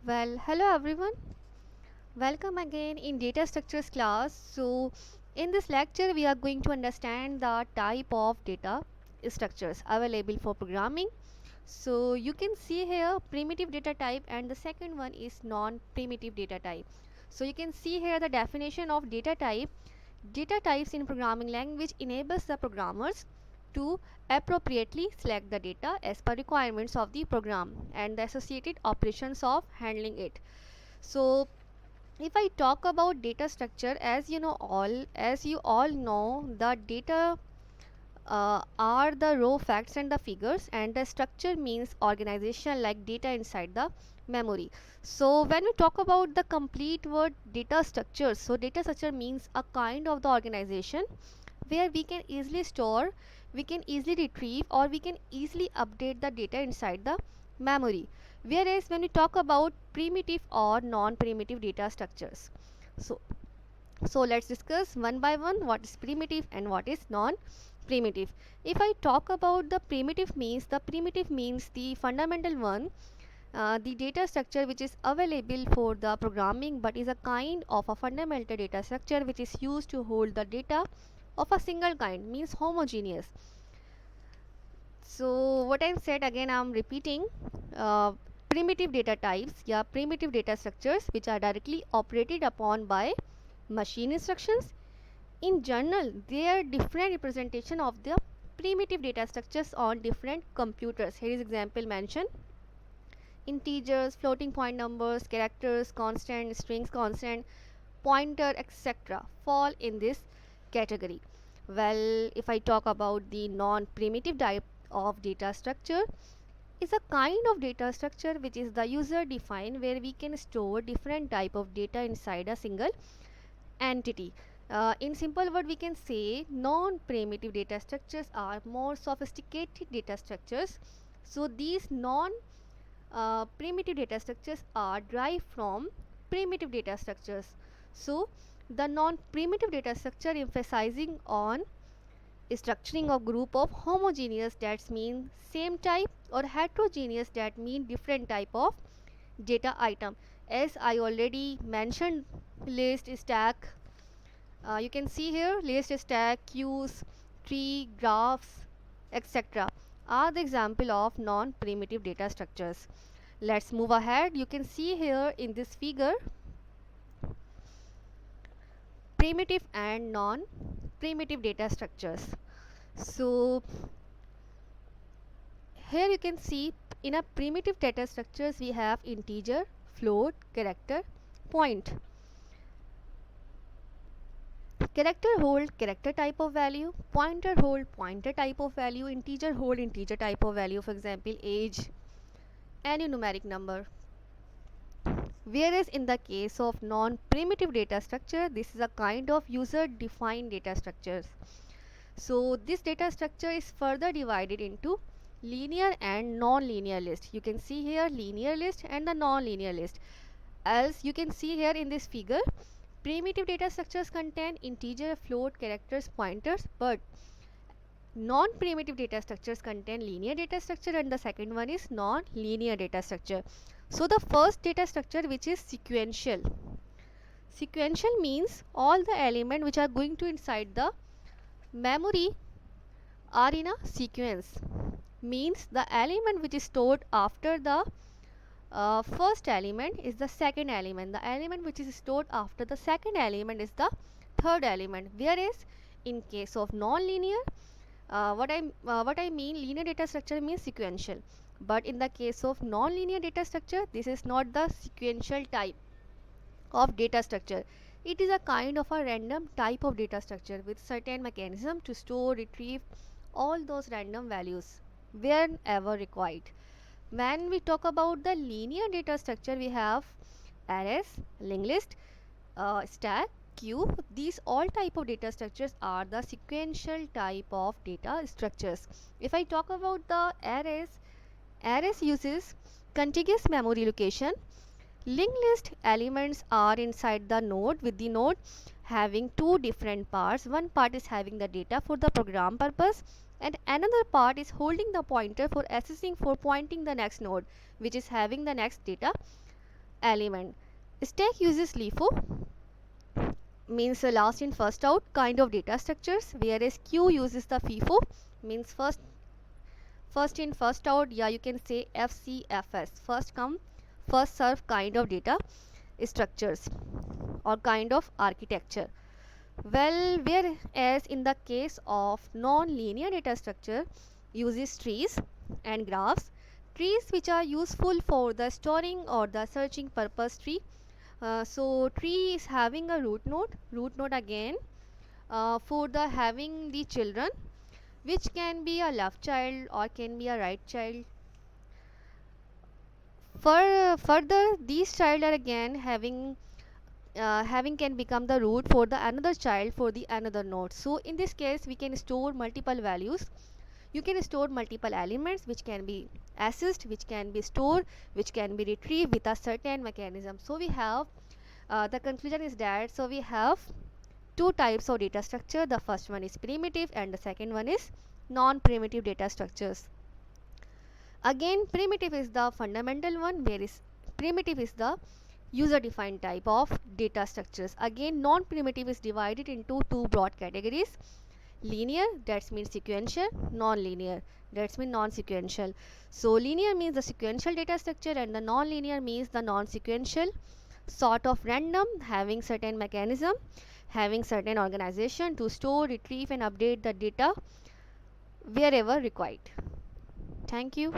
Well, hello everyone. Welcome again in data structures class. In this lecture we are going to understand the type of data structures available for programming. You can see here primitive data type and the second one is non-primitive data type. You can see here the definition of data type. Data types in programming language enables the programmers to appropriately select the data as per requirements of the program and the associated operations of handling it. So if I talk about data structure, as you all know, the data are the raw facts and the figures, and the structure means organization like data inside the memory. So when we talk about the complete word data structure, so data structure means a kind of the organization where we can easily store, we can easily retrieve, or we can easily update the data inside the memory. Whereas when we talk about primitive or non-primitive data structures, so let's discuss one by one what is primitive and what is non-primitive. If I talk about the primitive means the fundamental one, the data structure which is available for the programming but is a kind of a fundamental data structure which is used to hold the data of a single kind, means homogeneous. So what I said again, I'm repeating. uh, Primitive data types, yeah, primitive data structures which are directly operated upon by machine instructions. In general, there are different representation of the primitive data structures on different computers. Here is example mentioned: integers, floating point numbers, characters, constant, strings, constant, pointer, etc. fall in this category. Well, if I talk about the non-primitive type of data structure, is a kind of data structure which is the user defined, where we can store different type of data inside a single entity. In simple word, we can say non-primitive data structures are more sophisticated data structures. So these non primitive data structures are derived from primitive data structures. So the non-primitive data structure emphasizing on structuring of group of homogeneous that mean same type, or heterogeneous that mean different type of data item. As I already mentioned, list, stack, you can see here list, stack, queues, tree, graphs, etc. are the example of non-primitive data structures. Let's move ahead. You can see here in this figure primitive and non-primitive data structures. So here you can see in a primitive data structures we have integer, float, character, point. Character hold character type of value, pointer hold pointer type of value, integer hold integer type of value, for example age, any numeric number. Whereas in the case of non-primitive data structure, this is a kind of user defined data structures. So this data structure is further divided into linear and non-linear list. You can see here linear list and the non-linear list. As you can see here in this figure, primitive data structures contain integer, float, characters, pointers, but non-primitive data structures contain linear data structure, and the second one is non-linear data structure. So the first data structure, which is sequential. Sequential means all the elements which are going to inside the memory are in a sequence. Means the element which is stored after the first element is the second element. The element which is stored after the second element is the third element. Whereas in case of non-linear, what I mean, linear data structure means sequential. But in the case of non-linear data structure, this is not the sequential type of data structure. It is a kind of a random type of data structure with certain mechanism to store, retrieve all those random values whenever required. When we talk about the linear data structure, we have arrays, linked list, stack, queue. These all type of data structures are the sequential type of data structures. If I talk about the arrays uses contiguous memory location. Linked list elements are inside the node, with the node having two different parts. One part is having the data for the program purpose, and another part is holding the pointer for accessing, for pointing the next node which is having the next data element. Stack uses LIFO, means last in first out kind of data structures, whereas queue uses the FIFO, means first in first out. Yeah, you can say FCFS, first come first serve kind of data structures or kind of architecture. Well, whereas in the case of non-linear data structure uses trees and graphs, trees which are useful for the storing or the searching purpose tree. So tree is having a root node again for the having the children, which can be a left child or can be a right child. Further, these child are again having can become the root for the another child for the another node. So in this case we can store multiple values. You can store multiple elements which can be accessed, which can be stored, which can be retrieved with a certain mechanism. So we have the conclusion is that so we have two types of data structure. The first one is primitive and the second one is non-primitive data structures. Again, primitive is the fundamental one, whereas primitive is the user defined type of data structures. Again, non-primitive is divided into two broad categories: linear, that means sequential; non-linear, that means non-sequential. So linear means the sequential data structure and the non-linear means the non-sequential, sort of random, having certain mechanism, having certain organization to store, retrieve and update the data wherever required. Thank you.